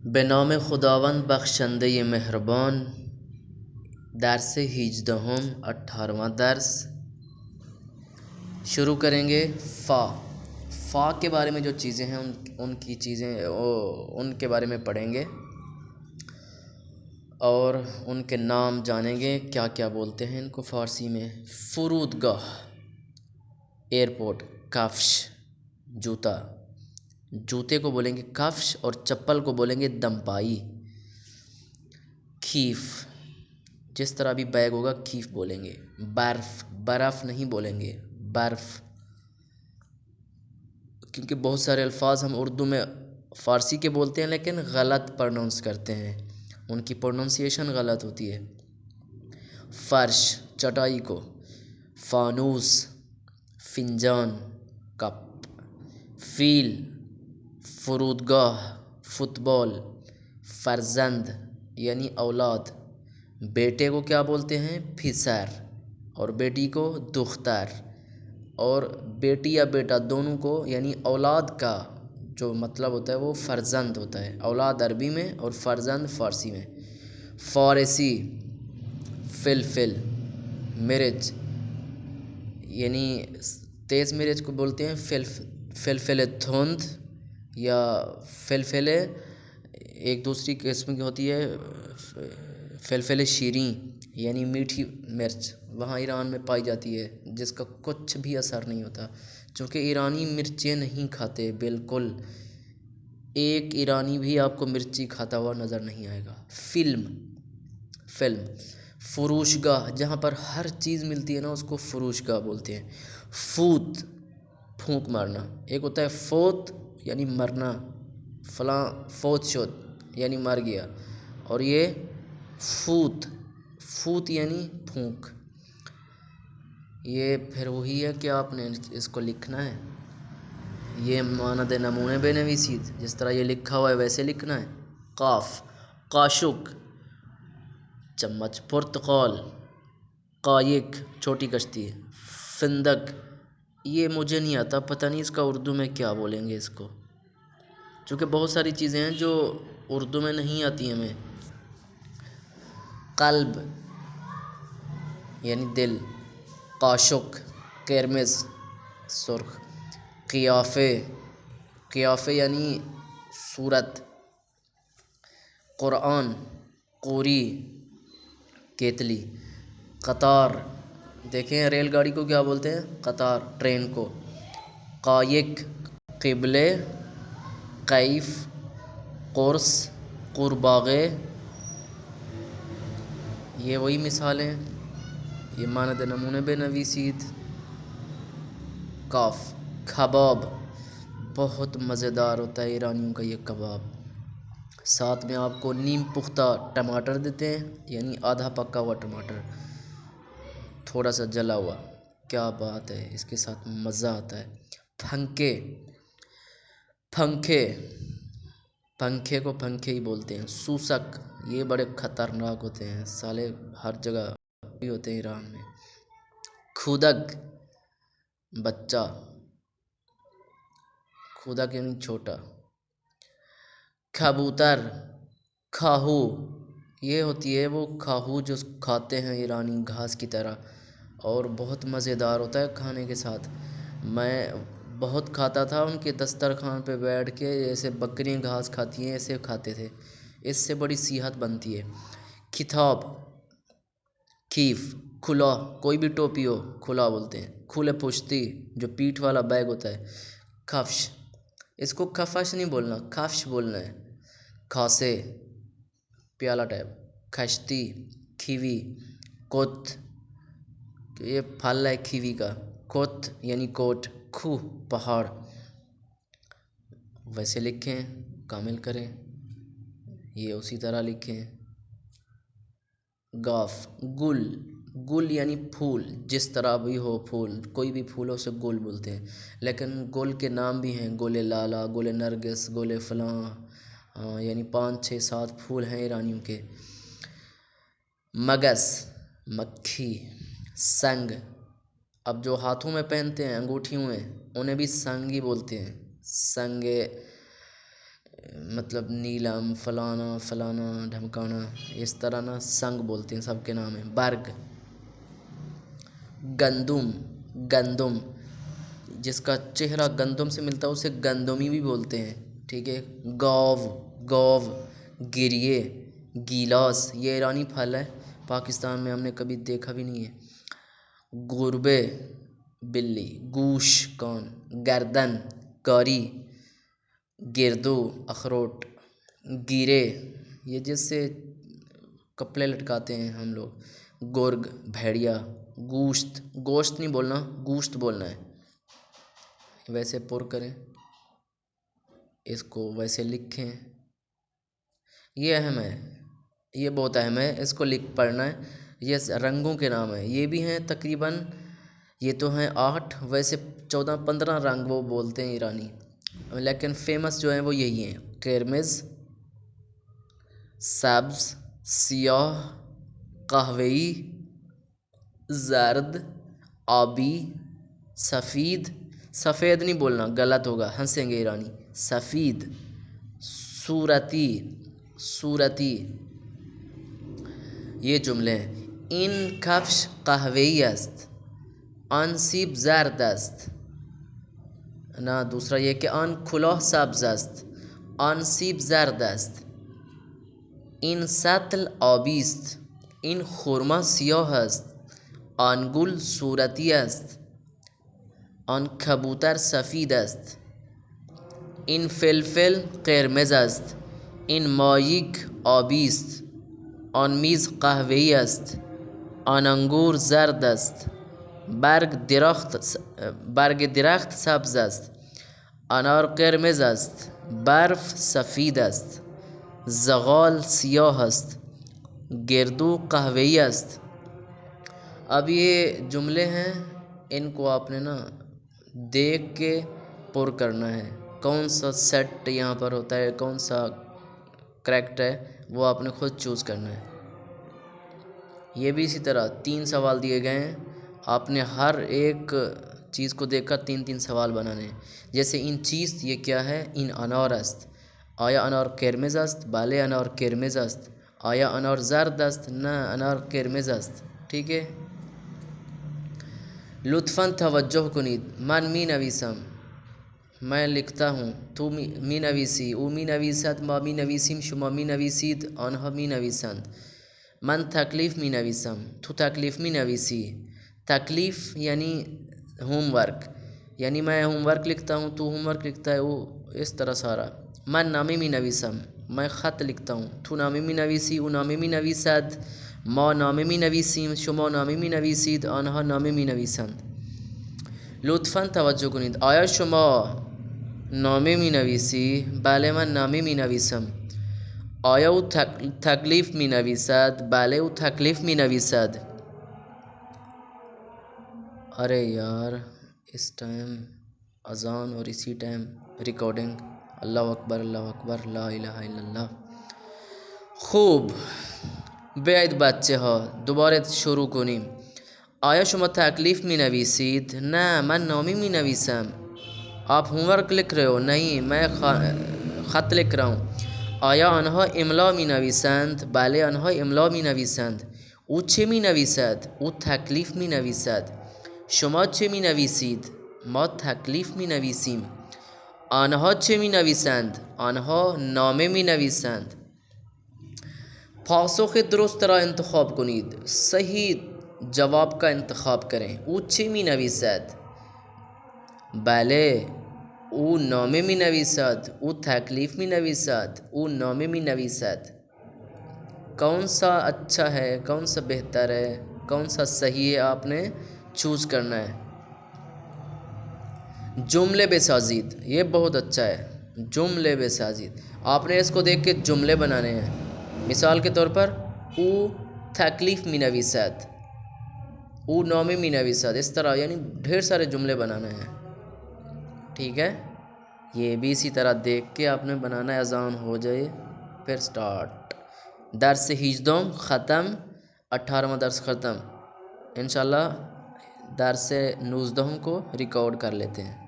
بنام خداوند بخشنده مهربان. درس 18 18واں درس شروع کریں گے. فا کے بارے میں جو چیزیں ہیں ان کے بارے میں پڑھیں گے اور ان کے نام جانیں گے. کیا کیا بولتے ہیں ان کو فارسی میں؟ فرودگاہ، ایئرپورٹ. کفش، جوتا، جوتے کو بولیں گے کفش اور چپل کو بولیں گے دمپائی. کھیف، جس طرح بھی بیگ ہوگا کھیف بولیں گے. برف نہیں بولیں گے، برف، کیونکہ بہت سارے الفاظ ہم اردو میں فارسی کے بولتے ہیں لیکن غلط پروننس کرتے ہیں، ان کی پروننسیشن غلط ہوتی ہے. فرش، چٹائی کو. فانوس، فنجان، کپ. فیل، فرودگاہ، فٹ بال. فرزند یعنی اولاد. بیٹے کو کیا بولتے ہیں؟ پسر، اور بیٹی کو دختر. اور بیٹی یا بیٹا دونوں کو یعنی اولاد کا جو مطلب ہوتا ہے وہ فرزند ہوتا ہے. اولاد عربی میں اور فرزند فارسی میں. فارسی، فلفل. مرچ یعنی تیز مرچ کو بولتے ہیں فلفل دھند یا فلفل. ایک دوسری قسم کی ہوتی ہے فلفل شیریں یعنی میٹھی مرچ، وہاں ایران میں پائی جاتی ہے جس کا کچھ بھی اثر نہیں ہوتا، چونکہ ایرانی مرچیں نہیں کھاتے بالکل. ایک ایرانی بھی آپ کو مرچی کھاتا ہوا نظر نہیں آئے گا. فلم. فروش گاہ، جہاں پر ہر چیز ملتی ہے نا اس کو فروش گاہ بولتے ہیں. فوت، پھونک مارنا. ایک ہوتا ہے فوت یعنی مرنا، فلاں فوت شد یعنی مر گیا، اور یہ فوت یعنی پھونک. یہ پھر وہی ہے کہ آپ نے اس کو لکھنا ہے. یہ مانند نمونے بے نویسید، جس طرح یہ لکھا ہوا ہے ویسے لکھنا ہے. قاف، قاشق، چمچ. پرتقال، قایق، چھوٹی کشتی. فندق، یہ مجھے نہیں آتا، پتہ نہیں اس کا اردو میں کیا بولیں گے اس کو، چونکہ بہت ساری چیزیں ہیں جو اردو میں نہیں آتی ہمیں. قلب یعنی دل. قاشق، قرمز، سرخ. قیافے یعنی صورت. قرآن، قوری، کیتلی. قطار، دیکھیں ریل گاڑی کو کیا بولتے ہیں؟ قطار، ٹرین کو. قایق، قبلے. قیف، قرص، قورباغے. یہ وہی مثالیں، یہ مانند نمونے بے نویسید. کاف، کباب، بہت مزیدار ہوتا ہے ایرانیوں کا یہ کباب. ساتھ میں آپ کو نیم پختہ ٹماٹر دیتے ہیں یعنی آدھا پکا ہوا ٹماٹر، تھوڑا سا جلا ہوا. کیا بات ہے، اس کے ساتھ مزہ آتا ہے. پنکھے کو پنکھے ہی بولتے ہیں. سوسک، یہ بڑے خطرناک ہوتے ہیں سالے، ہر جگہ بھی ہوتے ہیں ایران میں. خودک، بچہ. خودک یعنی چھوٹا. کبوتر، کھاہو، یہ ہوتی ہے وہ کھاہو جو کھاتے ہیں ایرانی گھاس کی طرح، اور بہت مزیدار ہوتا ہے کھانے کے ساتھ. میں بہت کھاتا تھا ان کے دسترخوان پہ بیٹھ کے، جیسے بکریاں گھاس کھاتی ہیں ایسے کھاتے تھے، اس سے بڑی صحت بنتی ہے. کتاب، کیف، کھلا، کوئی بھی ٹوپی ہو کھلا بولتے ہیں. کھلے پشتی، جو پیٹھ والا بیگ ہوتا ہے. کفش، اس کو کفش نہیں بولنا، کفش بولنا ہے. کھاسے، پیالہ ٹائپ. کشتی، کھیوی. کوت، یہ پھل ہے کھیوی کا. کوت یعنی کوٹ. کھو، پہاڑ. ویسے لکھیں، کامل کریں، یہ اسی طرح لکھیں. گاف، گل یعنی پھول، جس طرح بھی ہو پھول، کوئی بھی پھول ہو اسے گل بولتے ہیں. لیکن گل کے نام بھی ہیں، گل لالا، گل نرگس، گل فلاں، یعنی 5 6 7 پھول ہیں ایرانیوں کے. مگس، مکھی. سنگ، اب جو ہاتھوں میں پہنتے ہیں انگوٹھیوں میں انہیں بھی سنگ ہی بولتے ہیں. سنگ مطلب نیلم، فلانا فلانا، ڈھمکانا، اس طرح نا سنگ بولتے ہیں، سب کے نام ہیں۔ برگ، گندم، گندم جس کا چہرہ گندم سے ملتا ہے اسے گندمی بھی بولتے ہیں، ٹھیک ہے۔ گاو، گاو، گریے، گیلاس، یہ ایرانی پھل ہے، پاکستان میں ہم نے کبھی دیکھا بھی نہیں ہے۔ گربے، بلی۔ گوش، کان۔ گردن، کاری۔ گردو، اخروٹ۔ گیرے، یہ جس سے کپڑے لٹکاتے ہیں ہم لوگ۔ گرگ، بھیڑیا۔ گوشت، گوشت نہیں بولنا، گوشت بولنا ہے، ویسے پر کریں، اس کو ویسے لکھیں، یہ اہم ہے، یہ بہت اہم ہے، اس کو لکھ پڑھنا ہے۔ یہ رنگوں کے نام ہیں، یہ بھی ہیں تقریباً، یہ تو ہیں 8، ویسے 14-15 رنگ وہ بولتے ہیں ایرانی، لیکن فیمس جو ہیں وہ یہی ہیں: قرمز، سبز، سیاہ، قہوئی، زرد، آبی، سفید۔ سفید نہیں بولنا، غلط ہوگا، ہنسیں گے ایرانی۔ سفید۔ صورتی، صورتی، یہ جملے ہیں: این کفش قهوه‌ای است، آن سیب زرد است۔ نا دوسرا یہ کہ آن کلاه سبز است، آن سیب زرد است۔ این سطل آبی است، این خرما سیاه است، آن گل صورتی است، آن کبوتر سفید است۔ این فلفل قرمز است، این ماهیک آبی است، آن میز قهوه‌ای است، آن انگور زرد است۔ برگ درخت سبز است، انار قرمز است، برف سفید است، زغال سیاه است، گردو قهوه‌ای است۔ اب یہ جملے ہیں، ان کو آپ نے نا دیکھ کے پر کرنا ہے، کون سا سیٹ یہاں پر ہوتا ہے، کون سا کریکٹ ہے، وہ آپ نے خود چوز کرنا ہے۔ یہ بھی اسی طرح 3 سوال دیے گئے ہیں، آپ نے ہر ایک چیز کو دیکھ کر 3 سوال بنانے ہیں۔ جیسے این چیز یہ کیا ہے، این انار است، آیا انار قرمز است؟ بله انار قرمز است. آیا انار زرد است؟ نه انار قرمز است. ٹھیک ہے، لطفاً توجہ کنید. من می نویسم، میں لکھتا ہوں. تو می نویسی، او می نویسد، ما می نویسیم، شما می نویسید، آنها می نویسند. من تکلیف می نویسم، تو تکلیف می نویسی. تکلیف یعنی ہوم ورک، یعنی میں ہوم ورک لکھتا ہوں، تو ہوم ورک لکھتا ہے، وہ اس طرح سارا. من نامه می نویسم، میں خط لکھتا ہوں. تو نامه می نویسی، او نامه می نویسد. ما نامه می نویسیم، شما نامه می نویسید، آنها نامه می نویسند. لطفاً توجه کنید. آیا شما نامه می نویسی؟ بله من نامه می نویسم. آیا او تکلیف می نویسد؟ بله او تکلیف می نویسد. ارے یار اس ٹائم اذان اور اسی ٹائم ریکارڈنگ. اللہ اکبر، اللہ اکبر، لا الہ الا اللہ. خوب، بیاید بچه ها دوباره شروع کنیم. آیا شما تکلیف می نویسید؟ نه من نامه می نویسم. آپ ہوم ورک لکھ رہے ہو؟ نہیں میں خط لکھ رہا ہوں. آیا آنها املا می نویسند؟ بله آنها املا می نویسند. او چه می نویسد؟ او تکلیف می نویسد. شما چه می نویسید؟ ما تکلیف می نویسیم. آنها چه می نویسند؟ آنها نامه می نویسند. پاسخ درست را انتخاب کنید. صحیح جواب کا انتخاب کریں. او چه می نویسد؟ بله او نامه می نویسد. او تکلیف می نویسد. او نامه می نویسد. کون سا اچھا ہے، کون سا بہتر ہے، کون سا صحیح ہے، آپ نے چوز کرنا ہے. جملے بے سازید، یہ بہت اچھا ہے. جملے بے سازید، آپ نے اس کو دیکھ کے جملے بنانے ہیں. مثال کے طور پر او تکلیف می نویسد، او نامه می نویسد، اس طرح یعنی ڈھیر سارے جملے بنانے ہیں. ٹھیک ہے، یہ بھی اسی طرح دیکھ کے آپ نے بنانا ہے. اذان ہو جائے پھر سٹارٹ. درس 18 ختم، 18واں درس ختم. انشاءاللہ درس 19 کو ریکارڈ کر لیتے ہیں.